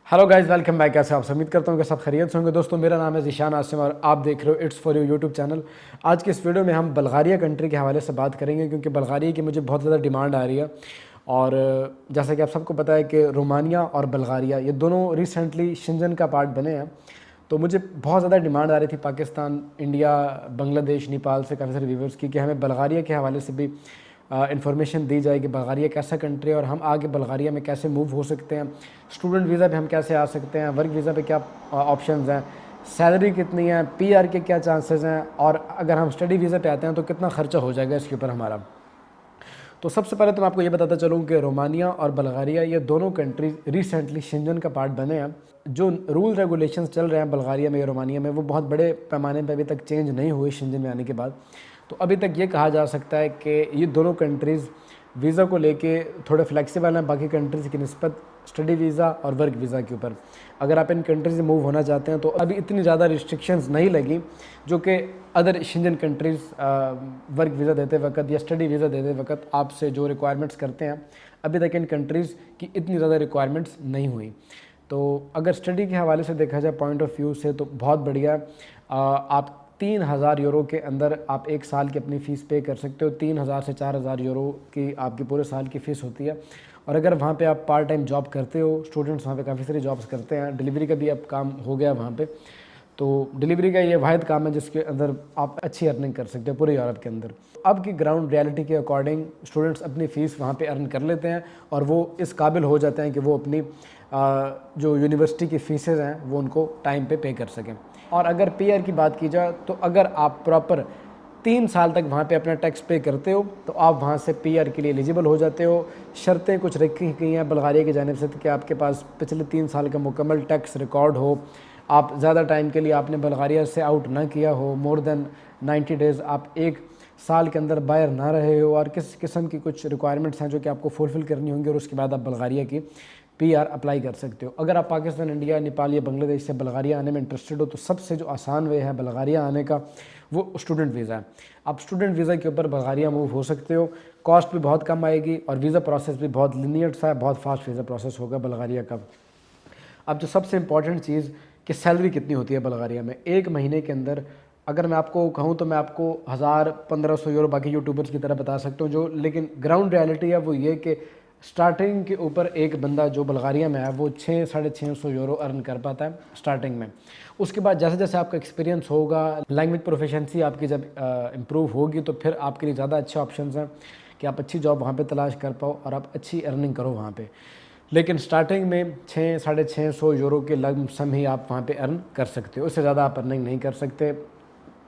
Hello guys, welcome back. कैसे आप उम्मीद करता हूँ कि सब खैरियत से होंगे। दोस्तों, मेरा नाम है ज़ीशान आसिम और आप देख रहे हो it's for you YouTube channel. आज के इस वीडियो में हम बल्गारिया कंट्री के हवाले से बात करेंगे, क्योंकि बल्गारिया की मुझे बहुत ज़्यादा डिमांड आ रही है। और जैसा कि आप सबको पता है कि रोमानिया और बल्गारिया ये दोनों रिसेंटली शेंजन का पार्ट बने हैं। तो मुझे बहुत ज़्यादा डिमांड आ रही थी पाकिस्तान, इंडिया, बांग्लादेश, नेपाल से काफ़ी सारे व्यूवर्स की कि हमें बल्गारिया के हवाले से भी इन्फॉर्मेशन दी जाए कि बल्गारिया कैसा कंट्री है और हम आगे बल्गारिया में कैसे मूव हो सकते हैं। स्टूडेंट वीज़ा पे हम कैसे आ सकते हैं, वर्क वीज़ा पे क्या ऑप्शंस हैं, सैलरी कितनी है, पीआर के क्या चांसेस हैं, और अगर हम स्टडी वीज़ा पे आते हैं तो कितना ख़र्चा हो जाएगा इसके ऊपर हमारा। तो सबसे पहले तो मैं आपको ये बताता चलूँ कि रोमानिया और बल्गारिया ये दोनों कंट्रीज रिसेंटली शेंजन का पार्ट बने हैं। जो रूल रेगुलेशंस चल रहे हैं बल्गारिया में या रोमानिया में, वो बहुत बड़े पैमाने पर अभी तक चेंज नहीं हुए शेंजन में आने के बाद। तो अभी तक ये कहा जा सकता है कि ये दोनों कंट्रीज़ वीज़ा को लेके थोड़े फ्लेक्सिबल हैं बाकी कंट्रीज़ की निस्बत, स्टडी वीज़ा और वर्क वीज़ा के ऊपर। अगर आप इन कंट्रीज़ में मूव होना चाहते हैं तो अभी इतनी ज़्यादा रिस्ट्रिक्शंस नहीं लगी जो कि other Schengen countries work visa देते वक्त या स्टडी वीज़ा देते वक्त आपसे जो रिक्वायरमेंट्स करते हैं, अभी तक इन कंट्रीज़ की इतनी ज़्यादा रिक्वायरमेंट्स नहीं हुई। तो अगर स्टडी के हवाले से देखा जाए पॉइंट ऑफ व्यू से, तो बहुत बढ़िया। आप 3,000 यूरो के अंदर आप एक साल की अपनी फ़ीस पे कर सकते हो। 3,000 से 4,000 यूरो की आपकी पूरे साल की फ़ीस होती है। और अगर वहाँ पे आप पार्ट टाइम जॉब करते हो, स्टूडेंट्स वहाँ पे काफ़ी सारी जॉब्स करते हैं, डिलीवरी का भी अब काम हो गया वहाँ पे। तो डिलीवरी का ये वाहिद काम है जिसके अंदर आप अच्छी अर्निंग कर सकते हो पूरे यूरोप के अंदर। अब की ग्राउंड रियलिटी के अकॉर्डिंग स्टूडेंट्स अपनी फ़ीस वहाँ पे अर्न कर लेते हैं और वो इस काबिल हो जाते हैं कि वो अपनी जो यूनिवर्सिटी की फ़ीसेज़ हैं वो उनको टाइम पे कर सकें। और अगर पीआर की बात की जाए तो अगर आप प्रॉपर 3 साल तक वहाँ पे अपना टैक्स पे करते हो तो आप वहाँ से पीआर के लिए एलिजिबल हो जाते हो। शर्तें कुछ रखी गई हैं बल्गारिया की जानिब से कि आपके पास पिछले 3 साल का मुकम्मल टैक्स रिकॉर्ड हो, आप ज़्यादा टाइम के लिए आपने बल्गारिया से आउट ना किया हो, मोर देन 90 डेज़ आप एक साल के अंदर बाहर ना रहे हो, और किस किस्म की कुछ रिक्वायरमेंट्स हैं जो कि आपको फुलफ़िल करनी होंगी, और उसके बाद आप बल्गारिया की पीआर अप्लाई कर सकते हो। अगर आप पाकिस्तान, इंडिया, नेपाल या बांग्लादेश से बल्गारिया आने में इंटरेस्टेड हो तो सबसे जो आसान वे है बल्गारिया आने का वो स्टूडेंट वीज़ा है। आप स्टूडेंट वीज़ा के ऊपर बल्गारिया मूव हो सकते हो। कॉस्ट भी बहुत कम आएगी और वीज़ा प्रोसेस भी बहुत लीनियर सा है, बहुत फास्ट वीज़ा प्रोसेस होगा बल्गारिया का। अब जो सबसे इंपॉर्टेंट चीज़ कि सैलरी कितनी होती है बल्गारिया में एक महीने के अंदर, अगर मैं आपको कहूँ तो मैं आपको 1,000-1,500 यूरो बाकी यूट्यूबर्स की तरह बता सकता हूँ जो, लेकिन ग्राउंड रियलिटी है वो ये कि स्टार्टिंग के ऊपर एक बंदा जो बल्गारिया में है वो 600-650 यूरो अर्न कर पाता है स्टार्टिंग में। उसके बाद जैसे जैसे आपका एक्सपीरियंस होगा, लैंग्वेज प्रोफिशिएंसी आपकी जब इम्प्रूव होगी तो फिर आपके लिए ज़्यादा अच्छे ऑप्शंस हैं कि आप अच्छी जॉब वहाँ पे तलाश कर पाओ और आप अच्छी अर्निंग करो वहाँ पे। लेकिन स्टार्टिंग में 600-650 यूरो के लमसम ही आप वहाँ पे अर्न कर सकते हो, उससे ज़्यादा आप अर्निंग नहीं कर सकते।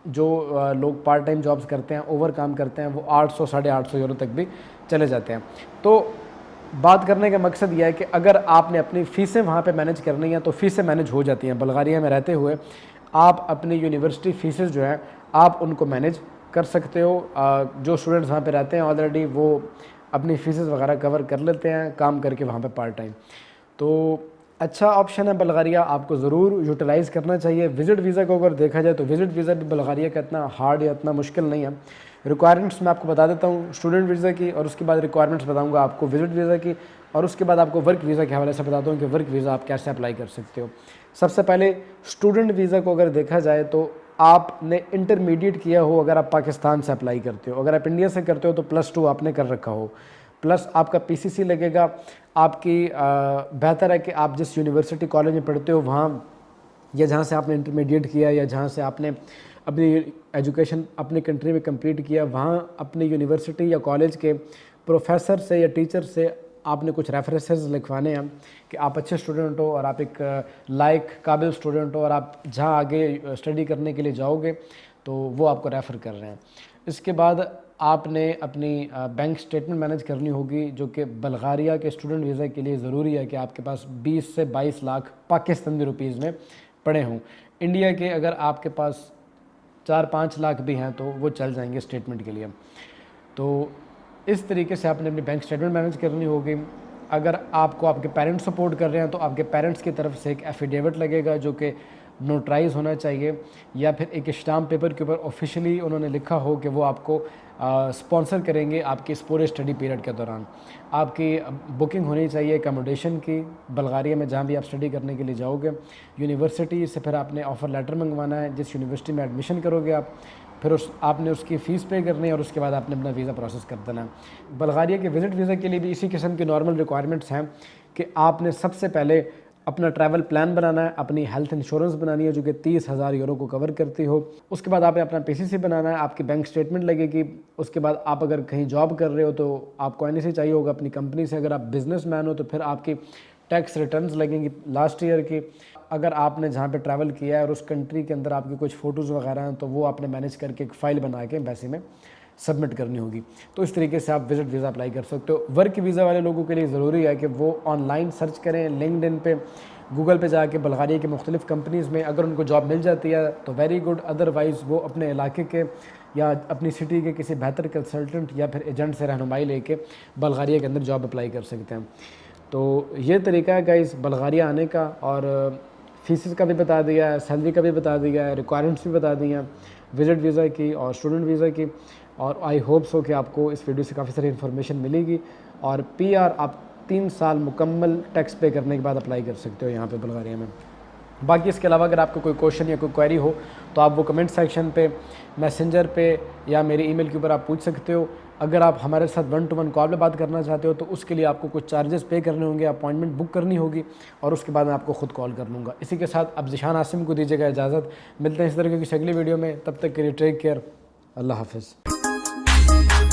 जो लोग पार्ट टाइम जॉब्स करते हैं, ओवर काम करते हैं, वो 800-850 यूरो तक भी चले जाते हैं। तो बात करने का मकसद यह है कि अगर आपने अपनी फ़ीसें वहाँ पे मैनेज करनी है तो फ़ीसें मैनेज हो जाती हैं। बल्गारिया में रहते हुए आप अपनी यूनिवर्सिटी फ़ीसेस जो हैं आप उनको मैनेज कर सकते हो। जो स्टूडेंट्स वहाँ पे रहते हैं ऑलरेडी वो अपनी फ़ीसेस वगैरह कवर कर लेते हैं काम करके वहाँ पे पार्ट टाइम। तो अच्छा ऑप्शन है बल्गारिया, आपको ज़रूर यूटिलाइज़ करना चाहिए। विज़िट वीज़ा को अगर देखा जाए तो विज़िट वीज़ा भी बल्गारिया का इतना हार्ड या इतना मुश्किल नहीं है। रिक्वायरमेंट्स मैं आपको बता देता हूँ स्टूडेंट वीज़ा की, और उसके बाद रिक्वायरमेंट्स बताऊँगा आपको विज़िट वीज़ा की, और उसके बाद आपको वर्क वीज़ा के हवाले से बताता हूँ कि वर्क वीज़ा आप कैसे अप्लाई कर सकते हो। सबसे पहले स्टूडेंट वीज़ा को अगर देखा जाए तो आपने इंटरमीडिएट किया हो अगर आप पाकिस्तान से अप्लाई करते हो। अगर आप इंडिया से करते हो तो +2 आपने कर रखा हो, प्लस आपका पीसीसी लगेगा। आपकी बेहतर है कि आप जिस यूनिवर्सिटी कॉलेज में पढ़ते हो वहाँ, या जहाँ से आपने इंटरमीडिएट किया या जहाँ से आपने अपनी एजुकेशन अपनी कंट्री में कंप्लीट किया, वहाँ अपनी यूनिवर्सिटी या कॉलेज के प्रोफेसर से या टीचर से आपने कुछ रेफरेंसेस लिखवाने हैं कि आप अच्छे स्टूडेंट हो और आप एक लायक काबिल स्टूडेंट हो, और आप जहाँ आगे स्टडी करने के लिए जाओगे तो वो आपको रेफ़र कर रहे हैं। इसके बाद आपने अपनी बैंक स्टेटमेंट मैनेज करनी होगी, जो कि बल्गारिया के स्टूडेंट वीज़ा के लिए ज़रूरी है कि आपके पास 20 से 22 लाख पाकिस्तानी रुपीज़ में पड़े हों। इंडिया के अगर आपके पास 4-5 लाख भी हैं तो वो चल जाएंगे स्टेटमेंट के लिए। तो इस तरीके से आपने अपनी बैंक स्टेटमेंट मैनेज करनी होगी। अगर आपको आपके पेरेंट्स सपोर्ट कर रहे हैं तो आपके पेरेंट्स की तरफ से एक एफिडेविट लगेगा जो कि नोटराइज होना चाहिए, या फिर एक स्टाम्प पेपर के ऊपर ऑफिशियली उन्होंने लिखा हो कि वो आपको स्पॉन्सर करेंगे आपके इस पूरे स्टडी पीरियड के दौरान। आपकी बुकिंग होनी चाहिए अकोमोडेशन की बल्गारिया में, जहाँ भी आप स्टडी करने के लिए जाओगे। यूनिवर्सिटी से फिर आपने ऑफ़र लेटर मंगवाना है, जिस यूनिवर्सिटी में एडमिशन करोगे आप, फिर आपने उसकी फ़ीस पे करनी है और उसके बाद आपने अपना वीज़ा प्रोसेस कर देना है। बल्गारिया के विज़िट वीज़ा के लिए भी इसी किस्म की नॉर्मल रिक्वायरमेंट्स हैं कि आपने सबसे पहले अपना ट्रैवल प्लान बनाना है, अपनी हेल्थ इंश्योरेंस बनानी है जो कि 30,000 यूरो को कवर करती हो। उसके बाद आपने अपना पीसीसी बनाना है, आपकी बैंक स्टेटमेंट लगेगी। उसके बाद आप अगर कहीं जॉब कर रहे हो तो आपको एनओसी चाहिए होगा अपनी कंपनी से। अगर आप बिजनेसमैन हो तो फिर आपकी टैक्स रिटर्न्स लगेंगी लास्ट ईयर की। अगर आपने जहाँ पे ट्रैवल किया है और उस कंट्री के अंदर आपकी कुछ फ़ोटोज़ वगैरह हैं तो वो आपने मैनेज करके एक फ़ाइल बना के एम्बेसी में सबमिट करनी होगी। तो इस तरीके से आप विज़िट वीज़ा अप्लाई कर सकते हो। वर्क वीज़ा वाले लोगों के लिए ज़रूरी है कि वो ऑनलाइन सर्च करें, लिंक्डइन पे, गूगल पे जाके बल्गारिया की मुख्तलिफ़ कंपनीज़ में अगर उनको जॉब मिल जाती है तो वेरी गुड, अदरवाइज़ वो अपने इलाके के या अपनी सिटी के किसी बेहतर कंसल्टेंट या फिर एजेंट से रहनुमाई लेके बल्गारिया के अंदर जॉब अप्लाई कर सकते हैं। तो ये तरीका है गाइस बल्गारिया आने का, और फीसिस का भी बता दिया है, सैलरी का भी बता दिया है, रिक्वायरमेंट्स भी बता दी हैं विज़िट वीज़ा की और स्टूडेंट वीज़ा की। और आई होप सो कि आपको इस वीडियो से काफ़ी सारी इन्फॉर्मेशन मिलेगी। और पीआर आप 3 साल मुकम्मल टैक्स पे करने के बाद अप्लाई कर सकते हो यहाँ पे बल्गारिया में। बाकी इसके अलावा अगर आपको कोई क्वेश्चन या कोई क्वेरी हो तो आप वो कमेंट सेक्शन पे, मैसेंजर पे या मेरे ईमेल के ऊपर आप पूछ सकते हो। अगर आप हमारे साथ 1-to-1 कॉल पे बात करना चाहते हो तो उसके लिए आपको कुछ चार्जेस पे करने होंगे, अपॉइंटमेंट बुक करनी होगी और उसके बाद मैं आपको ख़ुद कॉल कर लूँगा। इसी के साथ अब ज़िशान आसिम को दीजिएगा इजाज़त। मिलते हैं इस तरह की अगली वीडियो में, तब तक के लिए टेक केयर, अल्लाह हाफ़िज़।